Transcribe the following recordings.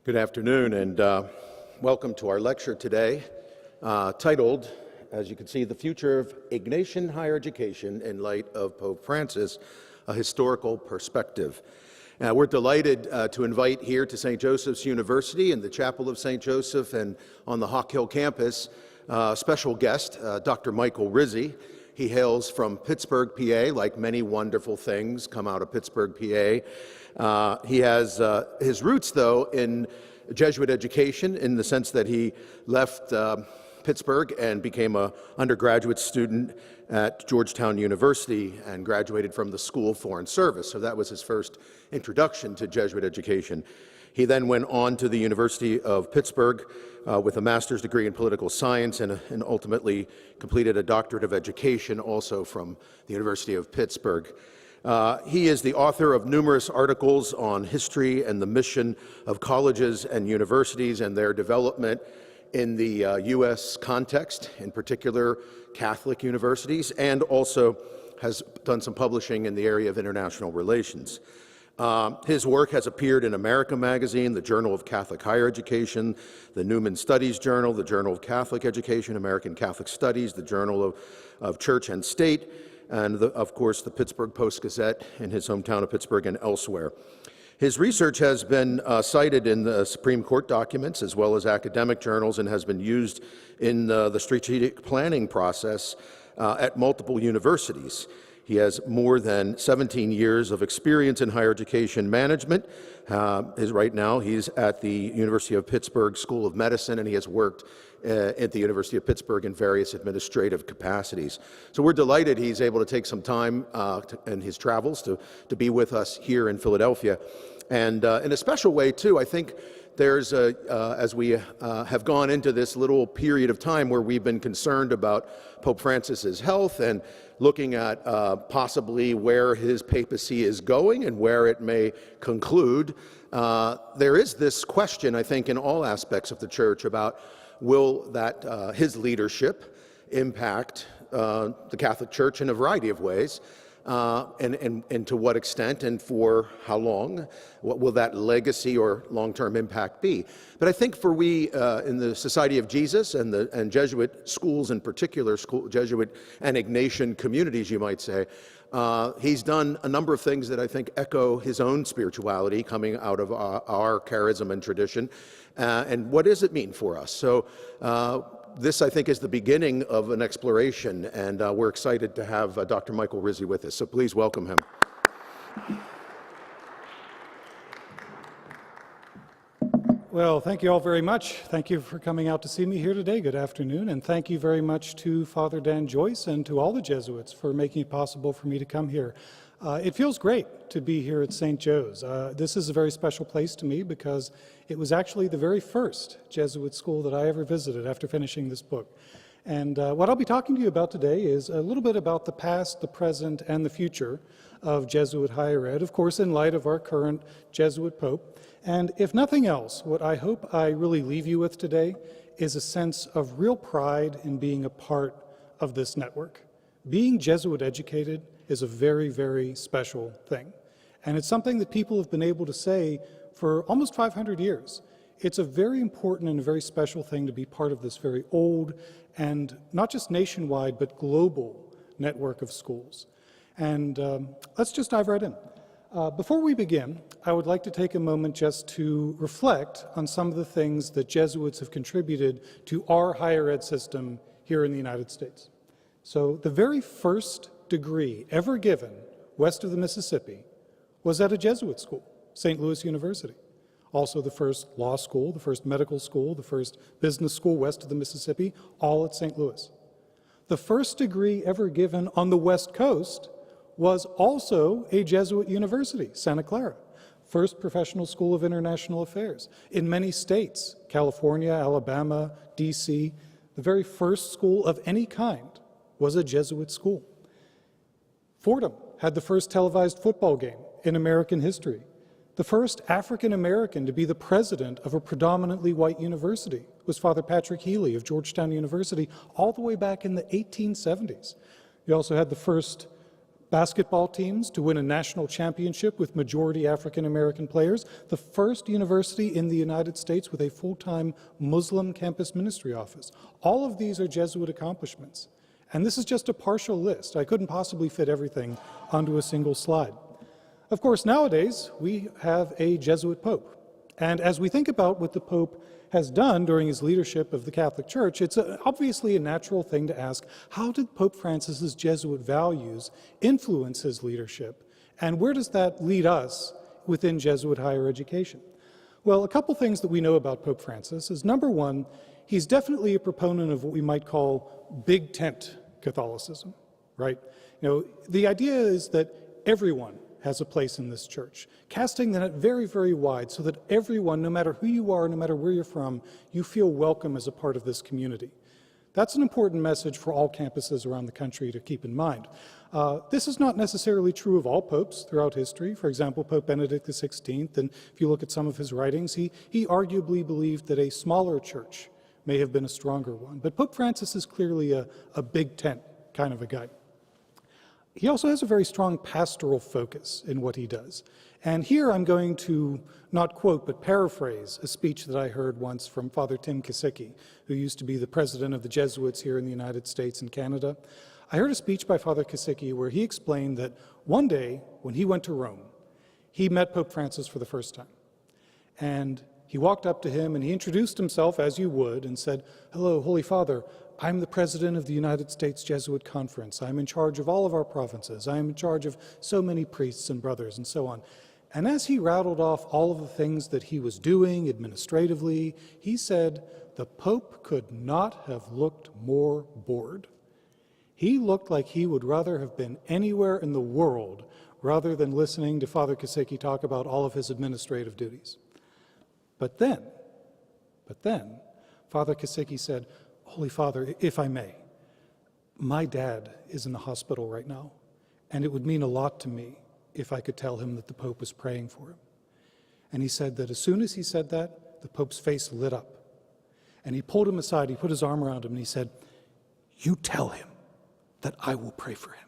Good afternoon, and welcome to our lecture today, titled, as you can see, The Future of Ignatian Higher Education in Light of Pope Francis, a Historical Perspective. We're delighted to invite here to St. Joseph's University in the Chapel of St. Joseph and on the Hawk Hill campus, a special guest, Dr. Michel Rizzi. He hails from Pittsburgh, PA, like many wonderful things come out of Pittsburgh, PA. He has his roots, though, in Jesuit education in the sense that he left Pittsburgh and became an undergraduate student at Georgetown University and graduated from the School of Foreign Service. So that was his first introduction to Jesuit education. He then went on to the University of Pittsburgh with a master's degree in political science and ultimately completed a doctorate of education also from the University of Pittsburgh. He is the author of numerous articles on history and the mission of colleges and universities and their development in the U.S. context, in particular Catholic universities, and also has done some publishing in the area of international relations. His work has appeared in America Magazine, the Journal of Catholic Higher Education, the Newman Studies Journal, the Journal of Catholic Education, American Catholic Studies, the Journal of Church and State, and of course the Pittsburgh Post-Gazette in his hometown of Pittsburgh and elsewhere. His research has been cited in the Supreme Court documents as well as academic journals and has been used in the strategic planning process at multiple universities. He has more than 17 years of experience in higher education management. Right now he's at the University of Pittsburgh School of Medicine, and he has worked at the University of Pittsburgh in various administrative capacities. So we're delighted he's able to take some time in his travels to be with us here in Philadelphia. And in a special way, too, I think there's as we have gone into this little period of time where we've been concerned about Pope Francis's health and looking at possibly where his papacy is going and where it may conclude, there is this question, I think, in all aspects of the Church about will that his leadership impact the Catholic Church in a variety of ways, and to what extent and for how long? What will that legacy or long-term impact be? But I think for we in the Society of Jesus and Jesuit schools in particular, Jesuit and Ignatian communities, you might say, he's done a number of things that I think echo his own spirituality coming out of our charism and tradition. And what does it mean for us? So this, I think, is the beginning of an exploration, and we're excited to have Dr. Michel Rizzi with us. So please welcome him. Well, thank you all very much. Thank you for coming out to see me here today. Good afternoon. And thank you very much to Father Dan Joyce and to all the Jesuits for making it possible for me to come here. It feels great to be here at St. Joe's. This is a very special place to me because it was actually the very first Jesuit school that I ever visited after finishing this book. And what I'll be talking to you about today is a little bit about the past, the present, and the future of Jesuit higher ed, of course, in light of our current Jesuit Pope. And if nothing else, what I hope I really leave you with today is a sense of real pride in being a part of this network. Being Jesuit educated is a very, very special thing. And it's something that people have been able to say for almost 500 years. It's a very important and a very special thing to be part of this very old and not just nationwide, but global network of schools. And let's just dive right in. Before we begin, I would like to take a moment just to reflect on some of the things that Jesuits have contributed to our higher ed system here in the United States. So the very first degree ever given west of the Mississippi was at a Jesuit school, St. Louis University. Also the first law school, the first medical school, the first business school west of the Mississippi, all at St. Louis. The first degree ever given on the West Coast was also a Jesuit university, Santa Clara. First professional school of international affairs. In many states, California, Alabama, DC, the very first school of any kind was a Jesuit school. Fordham had the first televised football game in American history. The first African American to be the president of a predominantly white university was Father Patrick Healy of Georgetown University all the way back in the 1870s. You also had the first basketball teams to win a national championship with majority African American players, the first university in the United States with a full-time Muslim campus ministry office. All of these are Jesuit accomplishments. And this is just a partial list. I couldn't possibly fit everything onto a single slide. Of course, nowadays, we have a Jesuit Pope. And as we think about what the Pope has done during his leadership of the Catholic Church, it's obviously a natural thing to ask, how did Pope Francis's Jesuit values influence his leadership? And where does that lead us within Jesuit higher education? Well, a couple things that we know about Pope Francis is, number one, he's definitely a proponent of what we might call big tent Catholicism, right? The idea is that everyone has a place in this church, casting the net very, very wide so that everyone, no matter who you are, no matter where you're from, you feel welcome as a part of this community. That's an important message for all campuses around the country to keep in mind. This is not necessarily true of all popes throughout history. For example, Pope Benedict XVI, and if you look at some of his writings, he arguably believed that a smaller church may have been a stronger one. But Pope Francis is clearly a big tent kind of a guy. He also has a very strong pastoral focus in what he does. And here I'm going to not quote, but paraphrase a speech that I heard once from Father Tim Kisicki, who used to be the president of the Jesuits here in the United States and Canada. I heard a speech by Father Kisicki where he explained that one day when he went to Rome, he met Pope Francis for the first time. And he walked up to him and he introduced himself as you would and said, "Hello, Holy Father, I'm the president of the United States Jesuit Conference. I'm in charge of all of our provinces. I'm in charge of so many priests and brothers," and so on. And as he rattled off all of the things that he was doing administratively, he said, the Pope could not have looked more bored. He looked like he would rather have been anywhere in the world rather than listening to Father Kisicki talk about all of his administrative duties. But then, Father Kisicki said, "Holy Father, if I may, my dad is in the hospital right now, and it would mean a lot to me if I could tell him that the Pope was praying for him." And he said that as soon as he said that, the Pope's face lit up. And he pulled him aside, he put his arm around him, and he said, "You tell him that I will pray for him."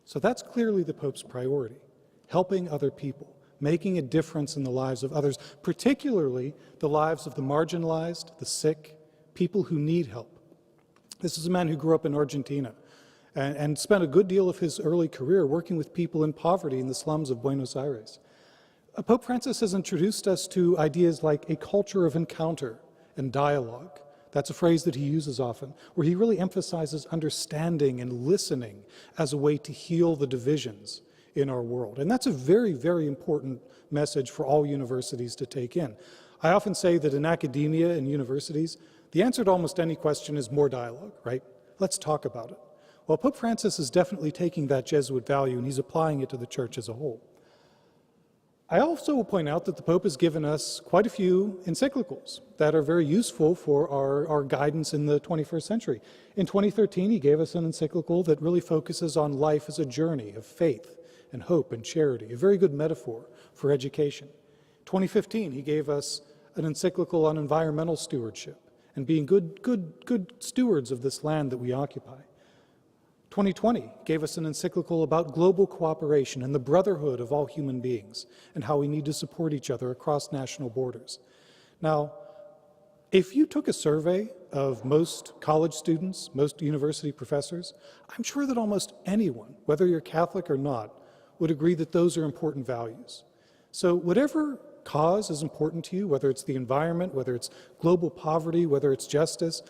So that's clearly the Pope's priority, helping other people, making a difference in the lives of others, particularly the lives of the marginalized, the sick, people who need help. This is a man who grew up in Argentina and spent a good deal of his early career working with people in poverty in the slums of Buenos Aires. Pope Francis has introduced us to ideas like a culture of encounter and dialogue. That's a phrase that he uses often, where he really emphasizes understanding and listening as a way to heal the divisions in our world. And that's a very, very important message for all universities to take in. I often say that in academia and universities, the answer to almost any question is more dialogue, right? Let's talk about it. Well, Pope Francis is definitely taking that Jesuit value and he's applying it to the church as a whole. I also will point out that the Pope has given us quite a few encyclicals that are very useful for our guidance in the 21st century. In 2013, he gave us an encyclical that really focuses on life as a journey of faith and hope and charity, a very good metaphor for education. 2015, he gave us an encyclical on environmental stewardship and being good stewards of this land that we occupy. 2020 gave us an encyclical about global cooperation and the brotherhood of all human beings and how we need to support each other across national borders. Now, if you took a survey of most college students, most university professors, I'm sure that almost anyone, whether you're Catholic or not, would agree that those are important values. So whatever cause is important to you, whether it's the environment, whether it's global poverty, whether it's justice,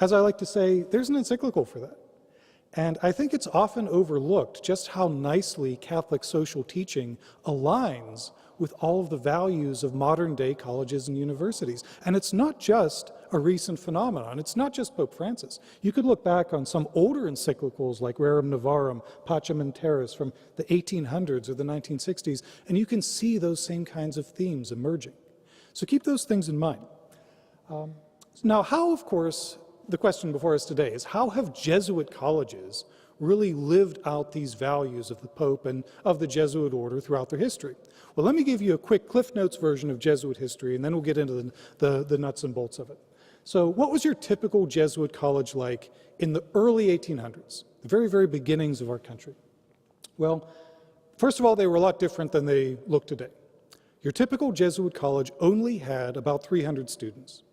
as I like to say, there's an encyclical for that. And I think it's often overlooked just how nicely Catholic social teaching aligns with all of the values of modern-day colleges and universities. And it's not just a recent phenomenon. It's not just Pope Francis. You could look back on some older encyclicals like Rerum Novarum, Pacem in Terris from the 1800s or the 1960s, and you can see those same kinds of themes emerging. So keep those things in mind. Now, how, of course, the question before us today is, how have Jesuit colleges really lived out these values of the Pope and of the Jesuit order throughout their history? Well, let me give you a quick Cliff Notes version of Jesuit history, and then we'll get into the nuts and bolts of it. So what was your typical Jesuit college like in the early 1800s, the very, very beginnings of our country? Well, first of all, they were a lot different than they look today. Your typical Jesuit college only had about 300 students.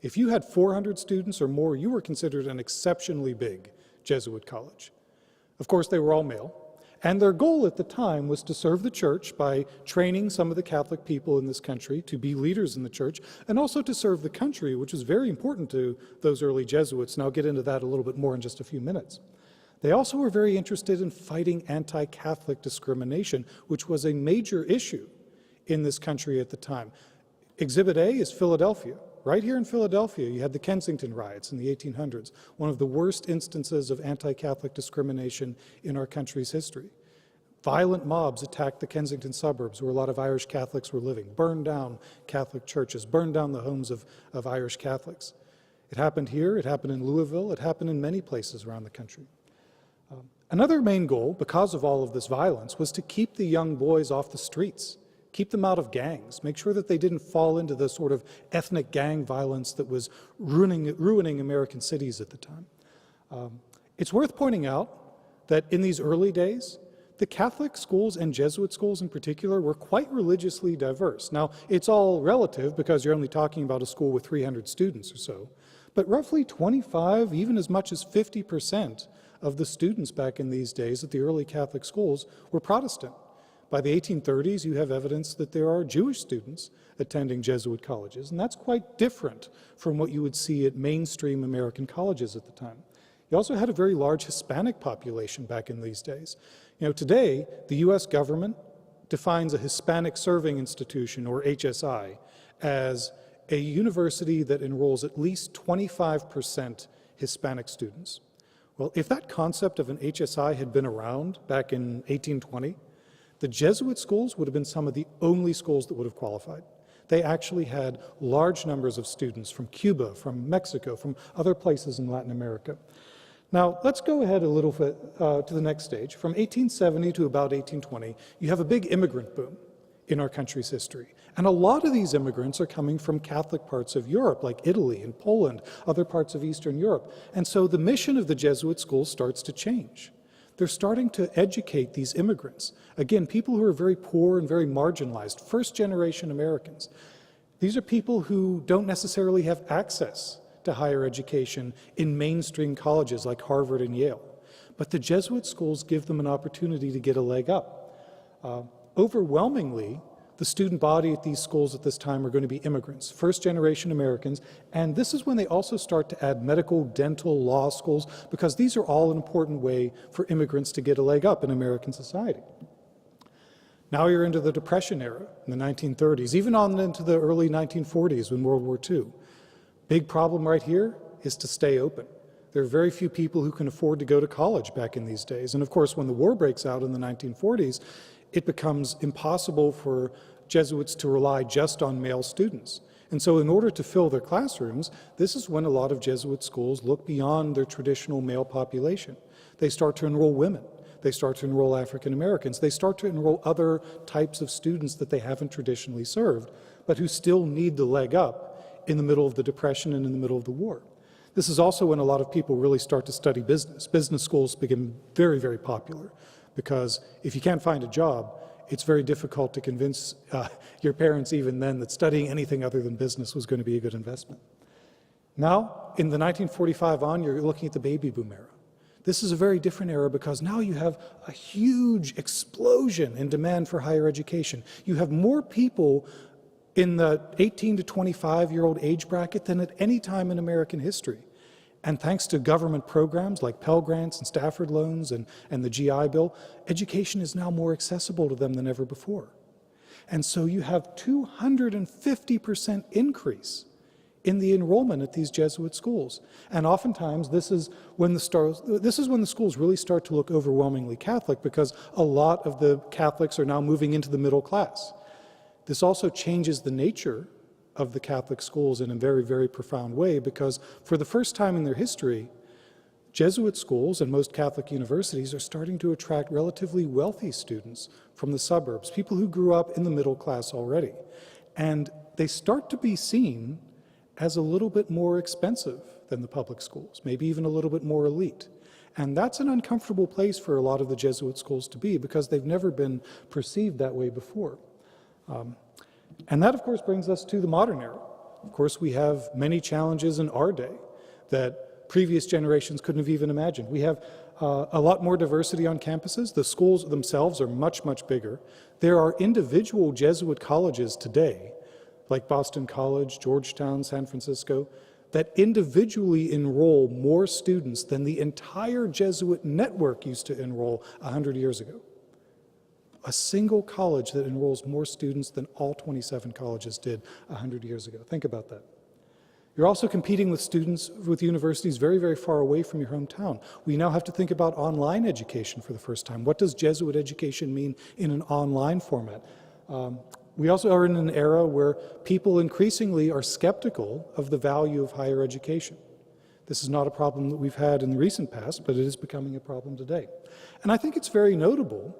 If you had 400 students or more, you were considered an exceptionally big Jesuit college. Of course, they were all male, and their goal at the time was to serve the church by training some of the Catholic people in this country to be leaders in the church, and also to serve the country, which was very important to those early Jesuits, and I'll get into that a little bit more in just a few minutes. They also were very interested in fighting anti-Catholic discrimination, which was a major issue in this country at the time. Exhibit A is Philadelphia. Right here in Philadelphia, you had the Kensington riots in the 1800s, one of the worst instances of anti-Catholic discrimination in our country's history. Violent mobs attacked the Kensington suburbs where a lot of Irish Catholics were living, burned down Catholic churches, burned down the homes of Irish Catholics. It happened here, it happened in Louisville, it happened in many places around the country. Another main goal, because of all of this violence, was to keep the young boys off the streets. Keep them out of gangs, make sure that they didn't fall into the sort of ethnic gang violence that was ruining American cities at the time. It's worth pointing out that in these early days, the Catholic schools and Jesuit schools in particular were quite religiously diverse. Now, it's all relative because you're only talking about a school with 300 students or so, but roughly 25, even as much as 50% of the students back in these days at the early Catholic schools were Protestant. By the 1830s, you have evidence that there are Jewish students attending Jesuit colleges, and that's quite different from what you would see at mainstream American colleges at the time. You also had a very large Hispanic population back in these days. You know, today, the U.S. government defines a Hispanic Serving Institution, or HSI, as a university that enrolls at least 25% Hispanic students. Well, if that concept of an HSI had been around back in 1820, the Jesuit schools would have been some of the only schools that would have qualified. They actually had large numbers of students from Cuba, from Mexico, from other places in Latin America. Now, let's go ahead a little bit to the next stage. From 1870 to about 1820, you have a big immigrant boom in our country's history. And a lot of these immigrants are coming from Catholic parts of Europe, like Italy and Poland, other parts of Eastern Europe. And so the mission of the Jesuit schools starts to change. They're starting to educate these immigrants. Again, people who are very poor and very marginalized, first-generation Americans. These are people who don't necessarily have access to higher education in mainstream colleges like Harvard and Yale. But the Jesuit schools give them an opportunity to get a leg up. Overwhelmingly, the student body at these schools at this time are going to be immigrants, first-generation Americans, and this is when they also start to add medical, dental, law schools, because these are all an important way for immigrants to get a leg up in American society. Now you're into the Depression era in the 1930s, even on into the early 1940s when World War II. Big problem right here is to stay open. There are very few people who can afford to go to college back in these days, and of course when the war breaks out in the 1940s, it becomes impossible for Jesuits to rely just on male students. And so in order to fill their classrooms, this is when a lot of Jesuit schools look beyond their traditional male population. They start to enroll women. They start to enroll African Americans. They start to enroll other types of students that they haven't traditionally served, but who still need the leg up in the middle of the Depression and in the middle of the war. This is also when a lot of people really start to study business. Business schools become very, very popular, because if you can't find a job, it's very difficult to convince your parents even then that studying anything other than business was going to be a good investment. Now, in the 1945 on, you're looking at the baby boom era. This is a very different era because now you have a huge explosion in demand for higher education. You have more people in the 18 to 25-year-old age bracket than at any time in American history. And thanks to government programs like Pell Grants and Stafford loans and the GI Bill, education is now more accessible to them than ever before. And so you have 250% increase in the enrollment at these Jesuit schools. And oftentimes this is when the schools really start to look overwhelmingly Catholic, because a lot of the Catholics are now moving into the middle class. This also changes the nature of the Catholic schools in a very, very profound way, because for the first time in their history, Jesuit schools and most Catholic universities are starting to attract relatively wealthy students from the suburbs, people who grew up in the middle class already. And they start to be seen as a little bit more expensive than the public schools, maybe even a little bit more elite. And that's an uncomfortable place for a lot of the Jesuit schools to be because they've never been perceived that way before. And that, of course, brings us to the modern era. Of course, we have many challenges in our day that previous generations couldn't have even imagined. We have a lot more diversity on campuses. The schools themselves are much, much bigger. There are individual Jesuit colleges today, like Boston College, Georgetown, San Francisco, that individually enroll more students than the entire Jesuit network used to enroll 100 years ago. A single college that enrolls more students than all 27 colleges did 100 years ago. Think about that. You're also competing with students with universities very, very far away from your hometown. We now have to think about online education for the first time. What does Jesuit education mean in an online format? We also are in an era where people increasingly are skeptical of the value of higher education. This is not a problem that we've had in the recent past, but it is becoming a problem today. And I think it's very notable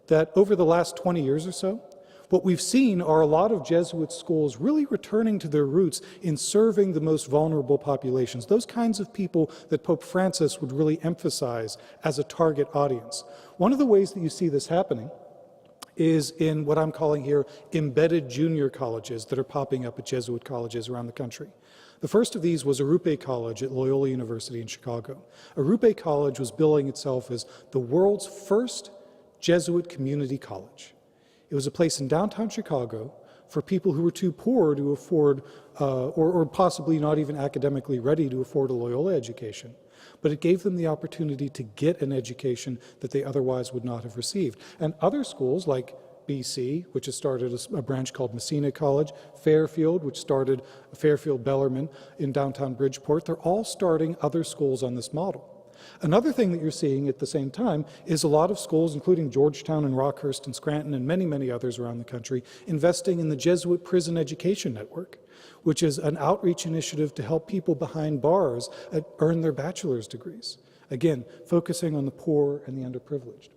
that over the last 20 years or so, what we've seen are a lot of Jesuit schools really returning to their roots in serving the most vulnerable populations, those kinds of people that Pope Francis would really emphasize as a target audience. One of the ways that you see this happening is in what I'm calling here embedded junior colleges that are popping up at Jesuit colleges around the country. The first of these was Arrupe College at Loyola University in Chicago. Arrupe College was billing itself as the world's first Jesuit community college. It was a place in downtown Chicago for people who were too poor to afford, or possibly not even academically ready to afford a Loyola education. But it gave them the opportunity to get an education that they otherwise would not have received. And other schools like BC, which has started a branch called Messina College, Fairfield, which started Fairfield Bellarmine in downtown Bridgeport, they're all starting other schools on this model. Another thing that you're seeing at the same time is a lot of schools, including Georgetown and Rockhurst and Scranton and many, many others around the country, investing in the Jesuit Prison Education Network, which is an outreach initiative to help people behind bars earn their bachelor's degrees. Again, focusing on the poor and the underprivileged.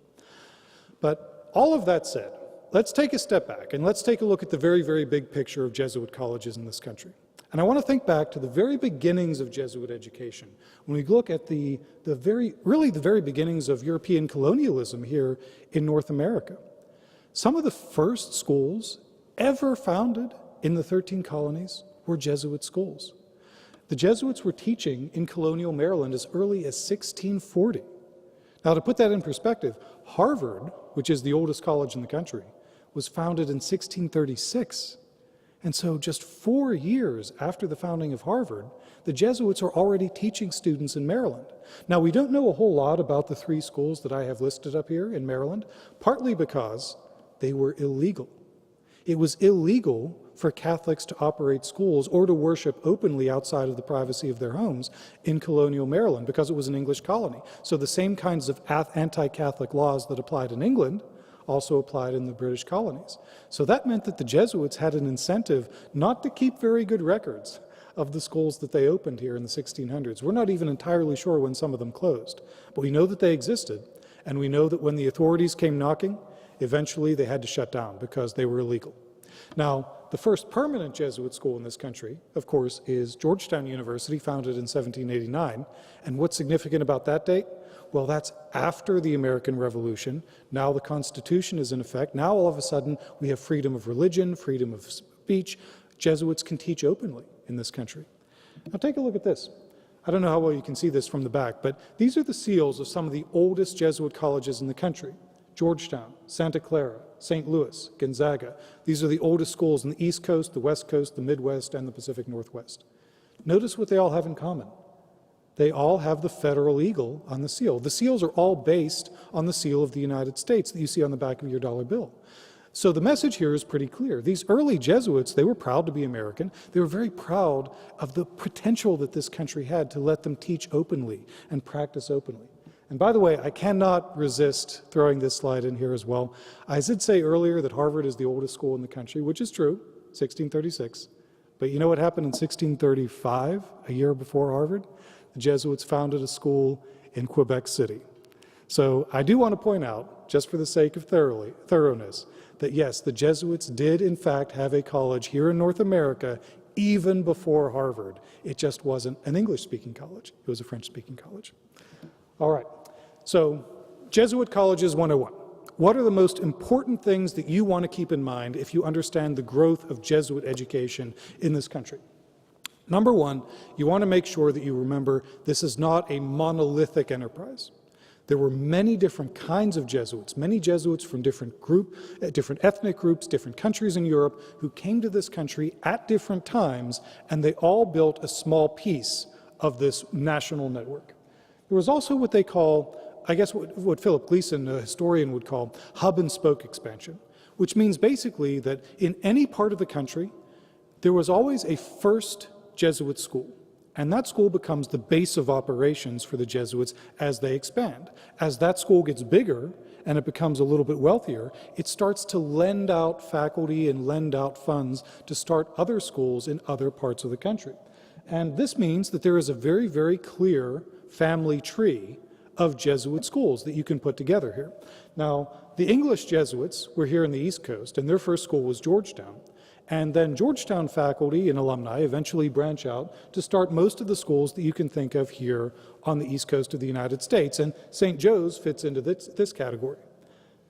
But all of that said, let's take a step back and let's take a look at the very, very big picture of Jesuit colleges in this country. And I want to think back to the very beginnings of Jesuit education. When we look at the very beginnings of European colonialism here in North America. Some of the first schools ever founded in the 13 colonies were Jesuit schools. The Jesuits were teaching in colonial Maryland as early as 1640. Now, to put that in perspective, Harvard, which is the oldest college in the country, was founded in 1636. And so just 4 years after the founding of Harvard, the Jesuits are already teaching students in Maryland. Now, we don't know a whole lot about the 3 schools that I have listed up here in Maryland, partly because they were illegal. It was illegal for Catholics to operate schools or to worship openly outside of the privacy of their homes in colonial Maryland because it was an English colony. So the same kinds of anti-Catholic laws that applied in England also applied in the British colonies. So that meant that the Jesuits had an incentive not to keep very good records of the schools that they opened here in the 1600s. We're not even entirely sure when some of them closed, but we know that they existed, and we know that when the authorities came knocking, eventually they had to shut down because they were illegal. Now, the first permanent Jesuit school in this country, of course, is Georgetown University, founded in 1789. And what's significant about that date? Well, that's after the American Revolution. Now the Constitution is in effect. Now all of a sudden we have freedom of religion, freedom of speech. Jesuits can teach openly in this country. Now take a look at this. I don't know how well you can see this from the back, but these are the seals of some of the oldest Jesuit colleges in the country. Georgetown, Santa Clara, St. Louis, Gonzaga. These are the oldest schools in the East Coast, the West Coast, the Midwest, and the Pacific Northwest. Notice what they all have in common. They all have the federal eagle on the seal. The seals are all based on the seal of the United States that you see on the back of your dollar bill. So the message here is pretty clear. These early Jesuits, they were proud to be American. They were very proud of the potential that this country had to let them teach openly and practice openly. And by the way, I cannot resist throwing this slide in here as well. I did say earlier that Harvard is the oldest school in the country, which is true, 1636. But you know what happened in 1635, a year before Harvard? The Jesuits founded a school in Quebec City. So I do want to point out, just for the sake of thoroughness, that yes, the Jesuits did in fact have a college here in North America even before Harvard. It just wasn't an English-speaking college. It was a French-speaking college. All right, So, Jesuit Colleges 101. What are the most important things that you want to keep in mind if you understand the growth of Jesuit education in this country? Number one, you want to make sure that you remember this is not a monolithic enterprise. There were many different kinds of Jesuits, many Jesuits from different ethnic groups, different countries in Europe who came to this country at different times, and they all built a small piece of this national network. There was also what they call, I guess what Philip Gleason, a historian, would call hub and spoke expansion, which means basically that in any part of the country, there was always a first Jesuit school. And that school becomes the base of operations for the Jesuits as they expand. As that school gets bigger and it becomes a little bit wealthier, it starts to lend out faculty and lend out funds to start other schools in other parts of the country. And this means that there is a very, very clear family tree of Jesuit schools that you can put together here. Now, the English Jesuits were here in the East Coast, and their first school was Georgetown. And then Georgetown faculty and alumni eventually branch out to start most of the schools that you can think of here on the East Coast of the United States, and St. Joe's fits into this category.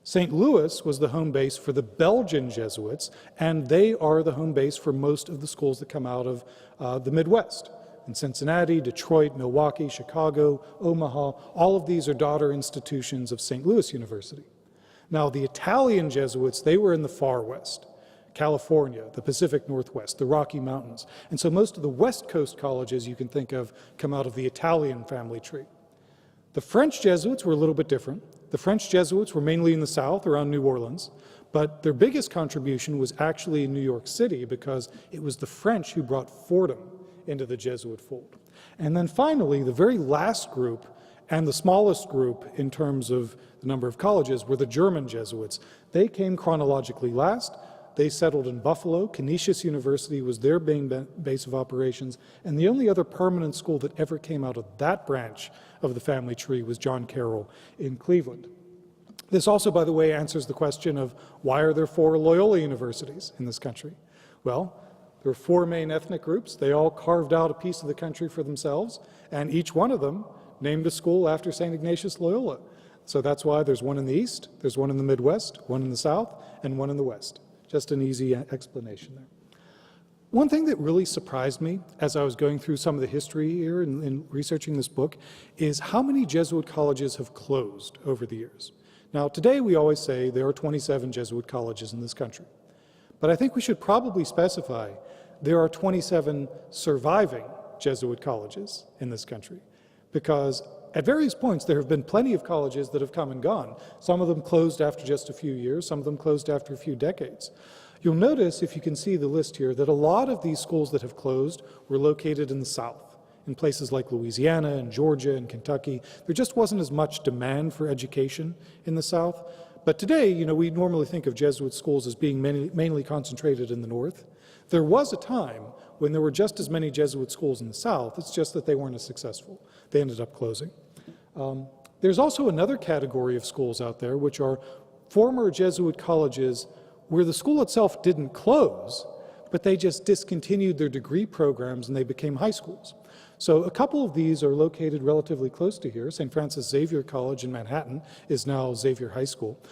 St. Louis was the home base for the Belgian Jesuits, and they are the home base for most of the schools that come out of the Midwest. In Cincinnati, Detroit, Milwaukee, Chicago, Omaha, all of these are daughter institutions of St. Louis University. Now, the Italian Jesuits, they were in the far west. California, the Pacific Northwest, the Rocky Mountains. And so most of the West Coast colleges you can think of come out of the Italian family tree. The French Jesuits were a little bit different. The French Jesuits were mainly in the South, around New Orleans, but their biggest contribution was actually in New York City because it was the French who brought Fordham into the Jesuit fold. And then finally, the very last group and the smallest group in terms of the number of colleges were the German Jesuits. They came chronologically last. They settled in Buffalo. Canisius University was their main base of operations, and the only other permanent school that ever came out of that branch of the family tree was John Carroll in Cleveland. This also, by the way, answers the question of why are there 4 Loyola universities in this country? Well, there are 4 main ethnic groups. They all carved out a piece of the country for themselves, and each one of them named a school after St. Ignatius Loyola. So that's why there's one in the East, there's one in the Midwest, one in the South, and one in the West. Just an easy explanation there. One thing that really surprised me as I was going through some of the history here and researching this book is how many Jesuit colleges have closed over the years. Now, today we always say there are 27 Jesuit colleges in this country. But I think we should probably specify there are 27 surviving Jesuit colleges in this country, because at various points there have been plenty of colleges that have come and gone. Some of them closed after just a few years, some of them closed after a few decades. You'll notice, if you can see the list here, that a lot of these schools that have closed were located in the South, in places like Louisiana and Georgia and Kentucky. There just wasn't as much demand for education in the South. But today, we normally think of Jesuit schools as being mainly concentrated in the North. There was a time when there were just as many Jesuit schools in the South, it's just that they weren't as successful. They ended up closing. There's also another category of schools out there, which are former Jesuit colleges where the school itself didn't close, but they just discontinued their degree programs and they became high schools. So a couple of these are located relatively close to here. St. Francis Xavier College in Manhattan is now Xavier High School.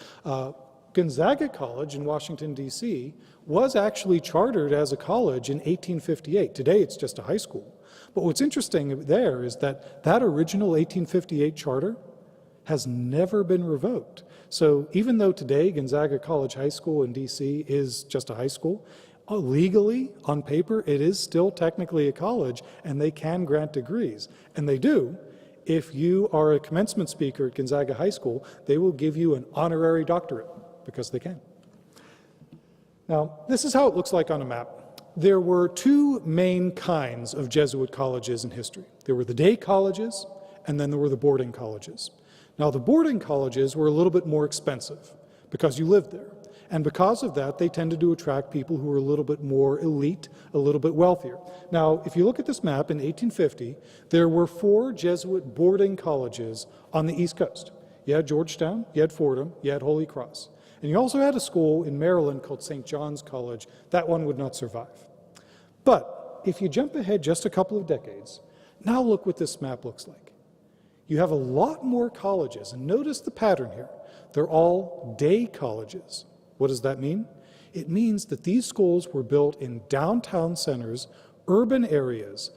Gonzaga College in Washington, D.C. was actually chartered as a college in 1858. Today it's just a high school. But what's interesting there is that that original 1858 charter has never been revoked. So even though today Gonzaga College High School in D.C. is just a high school, legally, on paper, it is still technically a college, and they can grant degrees. And they do. If you are a commencement speaker at Gonzaga High School, they will give you an honorary doctorate, because they can. Now, this is how it looks like on a map. There were 2 main kinds of Jesuit colleges in history. There were the day colleges, and then there were the boarding colleges. Now, the boarding colleges were a little bit more expensive because you lived there. And because of that, they tended to attract people who were a little bit more elite, a little bit wealthier. Now, if you look at this map in 1850, there were 4 Jesuit boarding colleges on the East Coast. You had Georgetown, you had Fordham, you had Holy Cross. And you also had a school in Maryland called St. John's College. That one would not survive. But if you jump ahead just a couple of decades, now look what this map looks like. You have a lot more colleges, and notice the pattern here. They're all day colleges. What does that mean? It means that these schools were built in downtown centers, urban areas,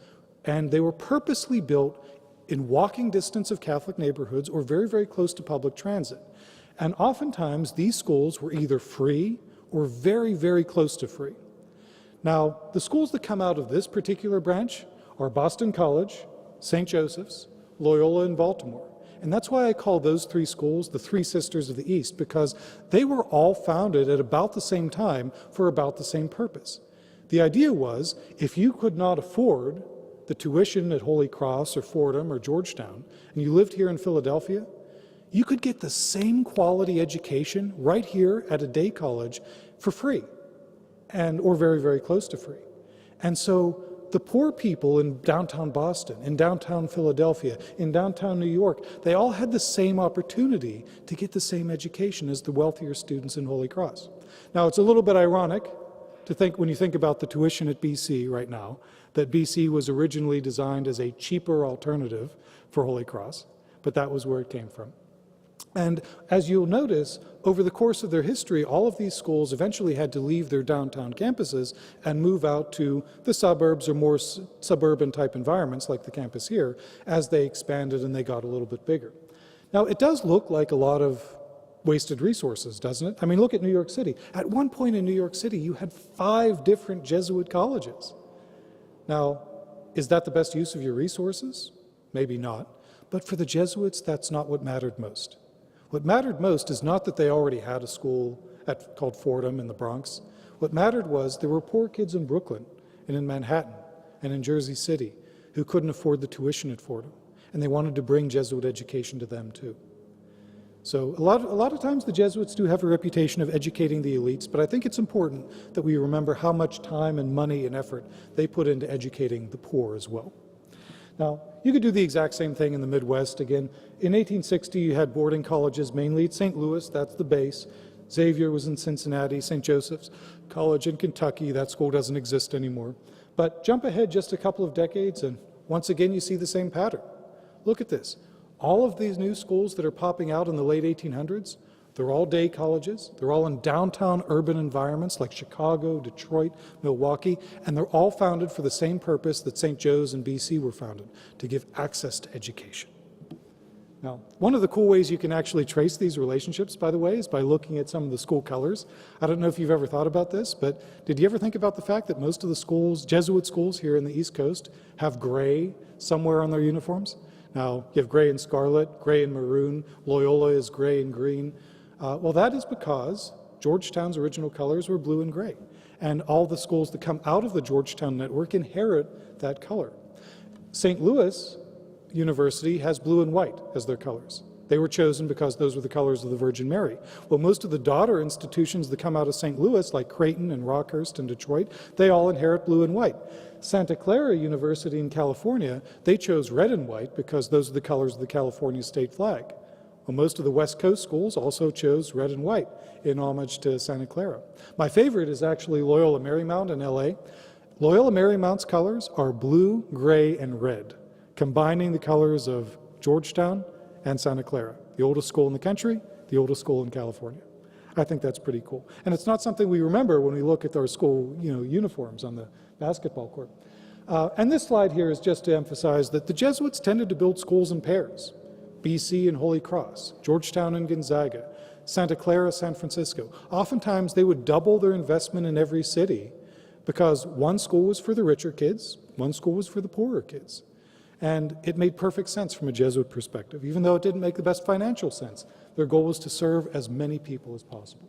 and they were purposely built in walking distance of Catholic neighborhoods or very, very close to public transit. And oftentimes, these schools were either free or very, very close to free. Now, the schools that come out of this particular branch are Boston College, St. Joseph's, Loyola, and Baltimore. And that's why I call those three schools the Three Sisters of the East, because they were all founded at about the same time for about the same purpose. The idea was, if you could not afford the tuition at Holy Cross or Fordham or Georgetown, and you lived here in Philadelphia, you could get the same quality education right here at a day college for free, or very, very close to free. And so the poor people in downtown Boston, in downtown Philadelphia, in downtown New York, they all had the same opportunity to get the same education as the wealthier students in Holy Cross. Now, it's a little bit ironic to think, when you think about the tuition at BC right now, that BC was originally designed as a cheaper alternative for Holy Cross, but that was where it came from. And as you'll notice, over the course of their history, all of these schools eventually had to leave their downtown campuses and move out to the suburbs or more suburban type environments like the campus here as they expanded and they got a little bit bigger. Now, it does look like a lot of wasted resources, doesn't it? I mean, look at New York City. At one point in New York City, you had 5 different Jesuit colleges. Now, is that the best use of your resources? Maybe not. But for the Jesuits, that's not what mattered most. What mattered most is not that they already had a school called Fordham in the Bronx. What mattered was there were poor kids in Brooklyn and in Manhattan and in Jersey City who couldn't afford the tuition at Fordham, and they wanted to bring Jesuit education to them too. So a lot of times the Jesuits do have a reputation of educating the elites, but I think it's important that we remember how much time and money and effort they put into educating the poor as well. Now, you could do the exact same thing in the Midwest. Again, in 1860, you had boarding colleges, mainly at St. Louis, that's the base. Xavier was in Cincinnati, St. Joseph's College in Kentucky, that school doesn't exist anymore. But jump ahead just a couple of decades, and once again, you see the same pattern. Look at this. All of these new schools that are popping out in the late 1800s, they're all day colleges. They're all in downtown urban environments like Chicago, Detroit, Milwaukee, and they're all founded for the same purpose that St. Joe's and BC were founded, to give access to education. Now, one of the cool ways you can actually trace these relationships, by the way, is by looking at some of the school colors. I don't know if you've ever thought about this, but did you ever think about the fact that most of the schools, Jesuit schools here in the East Coast, have gray somewhere on their uniforms? Now, you have gray and scarlet, gray and maroon. Loyola is gray and green. Well, that is because Georgetown's original colors were blue and gray, and all the schools that come out of the Georgetown network inherit that color. St. Louis University has blue and white as their colors. They were chosen because those were the colors of the Virgin Mary. Well, most of the daughter institutions that come out of St. Louis, like Creighton and Rockhurst and Detroit, they all inherit blue and white. Santa Clara University in California, they chose red and white because those are the colors of the California state flag. Well, most of the West Coast schools also chose red and white in homage to Santa Clara. My favorite is actually Loyola Marymount in LA. Loyola Marymount's colors are blue, gray, and red, combining the colors of Georgetown and Santa Clara, the oldest school in the country, the oldest school in California. I think that's pretty cool. And it's not something we remember when we look at our school uniforms on the basketball court. And this slide here is just to emphasize that the Jesuits tended to build schools in pairs. BC and Holy Cross, Georgetown and Gonzaga, Santa Clara, San Francisco. Oftentimes they would double their investment in every city because one school was for the richer kids, one school was for the poorer kids. And it made perfect sense from a Jesuit perspective, even though it didn't make the best financial sense. Their goal was to serve as many people as possible.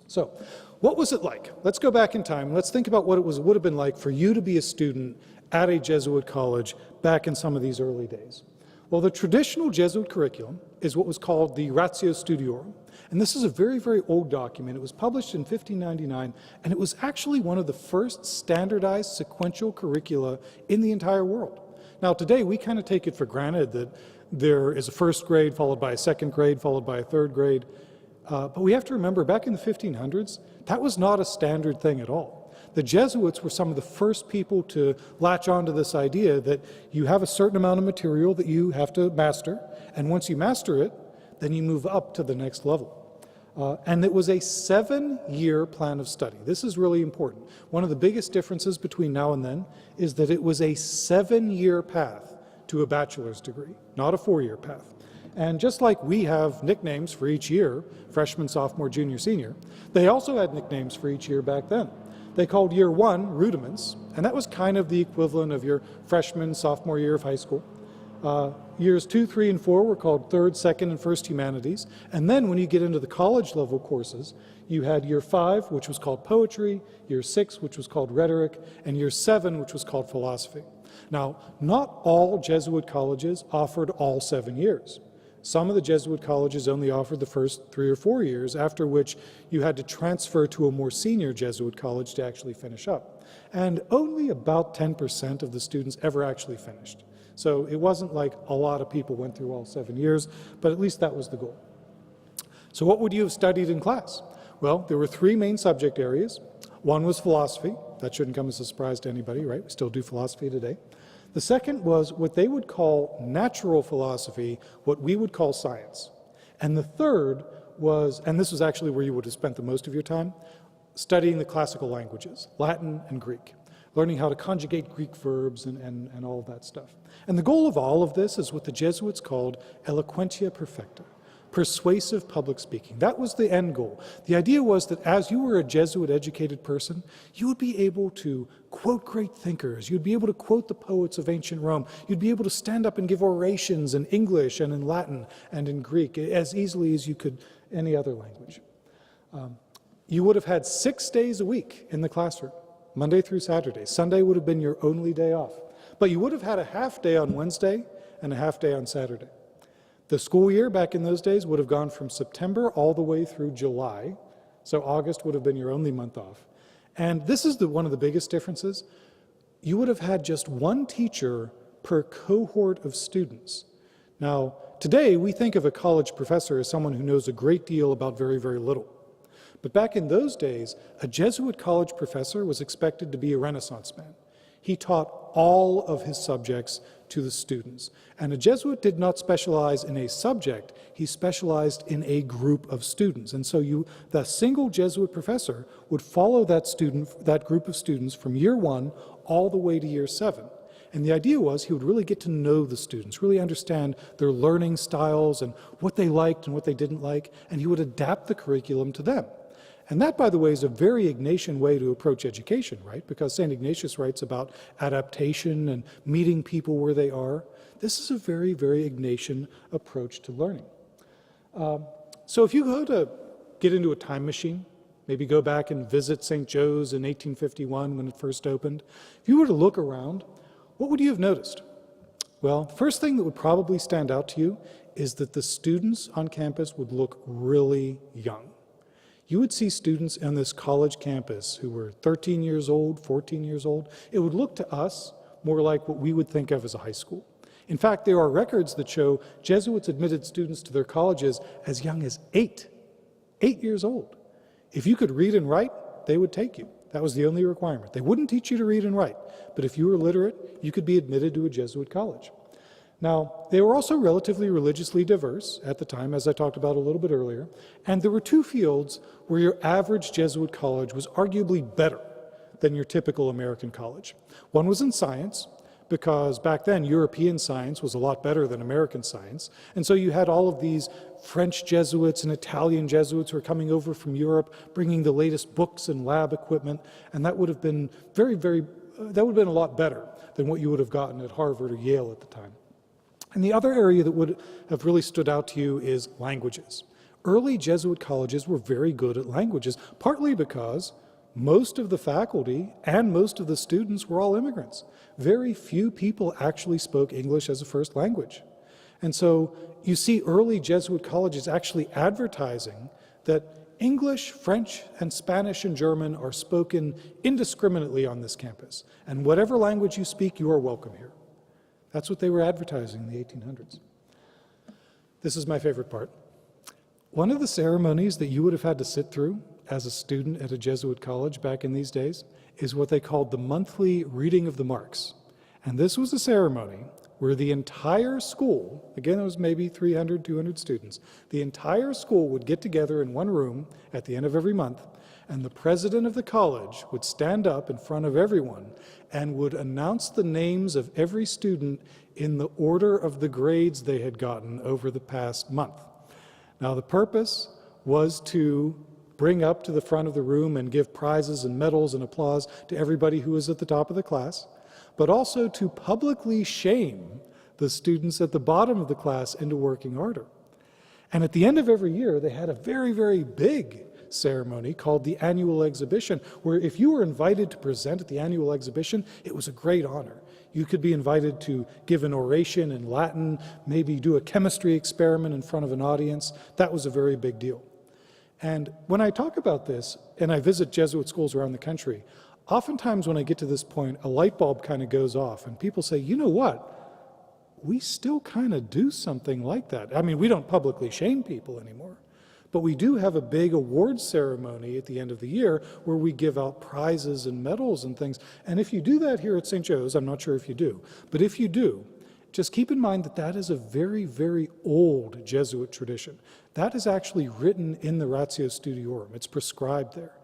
So, what was it like? Let's go back in time. Let's think about what it would have been like for you to be a student at a Jesuit college back in some of these early days. Well, the traditional Jesuit curriculum is what was called the Ratio Studiorum. And this is a very, very old document. It was published in 1599, and it was actually one of the first standardized sequential curricula in the entire world. Now, today, we kind of take it for granted that there is a first grade followed by a second grade followed by a third grade. But we have to remember, back in the 1500s, that was not a standard thing at all. The Jesuits were some of the first people to latch onto this idea that you have a certain amount of material that you have to master, and once you master it, then you move up to the next level. And it was a 7-year plan of study. This is really important. One of the biggest differences between now and then is that it was a 7-year path to a bachelor's degree, not a 4-year path. And just like we have nicknames for each year, freshman, sophomore, junior, senior, they also had nicknames for each year back then. They called year 1 rudiments, and that was kind of the equivalent of your freshman, sophomore year of high school. Years 2, 3, and 4 were called third, second, and first humanities. And then when you get into the college level courses, you had year 5, which was called poetry, year 6, which was called rhetoric, and year 7, which was called philosophy. Now, not all Jesuit colleges offered all 7 years. Some of the Jesuit colleges only offered the first 3 or 4 years, after which you had to transfer to a more senior Jesuit college to actually finish up. And only about 10% of the students ever actually finished. So it wasn't like a lot of people went through all 7 years, but at least that was the goal. So what would you have studied in class? Well, there were 3 main subject areas. One was philosophy. That shouldn't come as a surprise to anybody, right? We still do philosophy today. The second was what they would call natural philosophy, what we would call science. And the third was, and this was actually where you would have spent the most of your time, studying the classical languages, Latin and Greek, learning how to conjugate Greek verbs and all of that stuff. And the goal of all of this is what the Jesuits called eloquentia perfecta, persuasive public speaking. That was the end goal. The idea was that as you were a Jesuit-educated person, you would be able to quote great thinkers. You'd be able to quote the poets of ancient Rome. You'd be able to stand up and give orations in English and in Latin and in Greek as easily as you could any other language. You would have had 6 days a week in the classroom, Monday through Saturday. Sunday would have been your only day off. But you would have had a half day on Wednesday and a half day on Saturday. The school year back in those days would have gone from September all the way through July, so August would have been your only month off. And this is one of the biggest differences. You would have had just 1 teacher per cohort of students. Now, today we think of a college professor as someone who knows a great deal about very, very little. But back in those days, a Jesuit college professor was expected to be a Renaissance man. He taught all of his subjects to the students. And a Jesuit did not specialize in a subject, he specialized in a group of students. And so the single Jesuit professor would follow that group of students from year 1 all the way to year 7. And the idea was he would really get to know the students, really understand their learning styles and what they liked and what they didn't like, and he would adapt the curriculum to them. And that, by the way, is a very Ignatian way to approach education, right? Because St. Ignatius writes about adaptation and meeting people where they are. This is a very, very Ignatian approach to learning. So if you go to get into a time machine, maybe go back and visit St. Joe's in 1851 when it first opened, if you were to look around, what would you have noticed? Well, the first thing that would probably stand out to you is that the students on campus would look really young. You would see students on this college campus who were 13 years old, 14 years old. It would look to us more like what we would think of as a high school. In fact, there are records that show Jesuits admitted students to their colleges as young as 8 years old. If you could read and write, they would take you. That was the only requirement. They wouldn't teach you to read and write, but if you were literate, you could be admitted to a Jesuit college. Now, they were also relatively religiously diverse at the time, as I talked about a little bit earlier, and there were 2 fields where your average Jesuit college was arguably better than your typical American college. One was in science, because back then European science was a lot better than American science, and so you had all of these French Jesuits and Italian Jesuits who were coming over from Europe, bringing the latest books and lab equipment, and that would have been that would have been a lot better than what you would have gotten at Harvard or Yale at the time. And the other area that would have really stood out to you is languages. Early Jesuit colleges were very good at languages, partly because most of the faculty and most of the students were all immigrants. Very few people actually spoke English as a first language. And so you see early Jesuit colleges actually advertising that English, French, and Spanish and German are spoken indiscriminately on this campus. And whatever language you speak, you are welcome here. That's what they were advertising in the 1800s. This is my favorite part. One of the ceremonies that you would have had to sit through as a student at a Jesuit college back in these days is what they called the monthly reading of the marks. And this was a ceremony where the entire school, again, it was maybe 300, 200 students, the entire school would get together in one room at the end of every month, and the president of the college would stand up in front of everyone and would announce the names of every student in the order of the grades they had gotten over the past month. Now, the purpose was to bring up to the front of the room and give prizes and medals and applause to everybody who was at the top of the class, but also to publicly shame the students at the bottom of the class into working harder. And at the end of every year, they had a very, very big ceremony called the annual exhibition, where if you were invited to present at the annual exhibition, it was a great honor. You could be invited to give an oration in Latin, maybe do a chemistry experiment in front of an audience. That was a very big deal. And when I talk about this, and I visit Jesuit schools around the country, oftentimes when I get to this point, a light bulb kind of goes off, and people say, you know what? We still kind of do something like that. I mean, we don't publicly shame people anymore, but we do have a big awards ceremony at the end of the year where we give out prizes and medals and things. And if you do that here at St. Joe's, I'm not sure if you do, but if you do, just keep in mind that that is a very, very old Jesuit tradition. That is actually written in the Ratio Studiorum. It's prescribed there.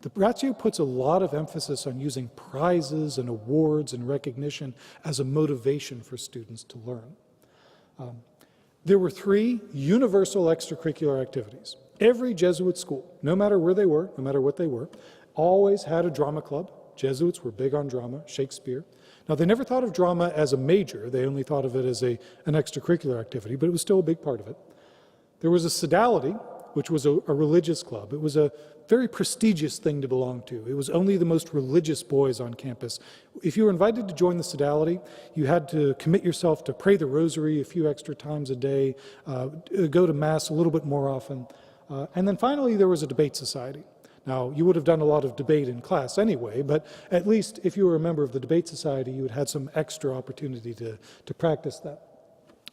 The Ratio puts a lot of emphasis on using prizes and awards and recognition as a motivation for students to learn. There were 3 universal extracurricular activities. Every Jesuit school, no matter where they were, no matter what they were, always had a drama club. Jesuits were big on drama, Shakespeare. Now, they never thought of drama as a major. They only thought of it as an extracurricular activity, but it was still a big part of it. There was a sodality, which was a religious club. It was a very prestigious thing to belong to. It was only the most religious boys on campus. If you were invited to join the sodality, you had to commit yourself to pray the rosary a few extra times a day, go to Mass a little bit more often. And then finally, there was a debate society. Now, you would have done a lot of debate in class anyway, but at least if you were a member of the debate society, you would have had some extra opportunity to practice that.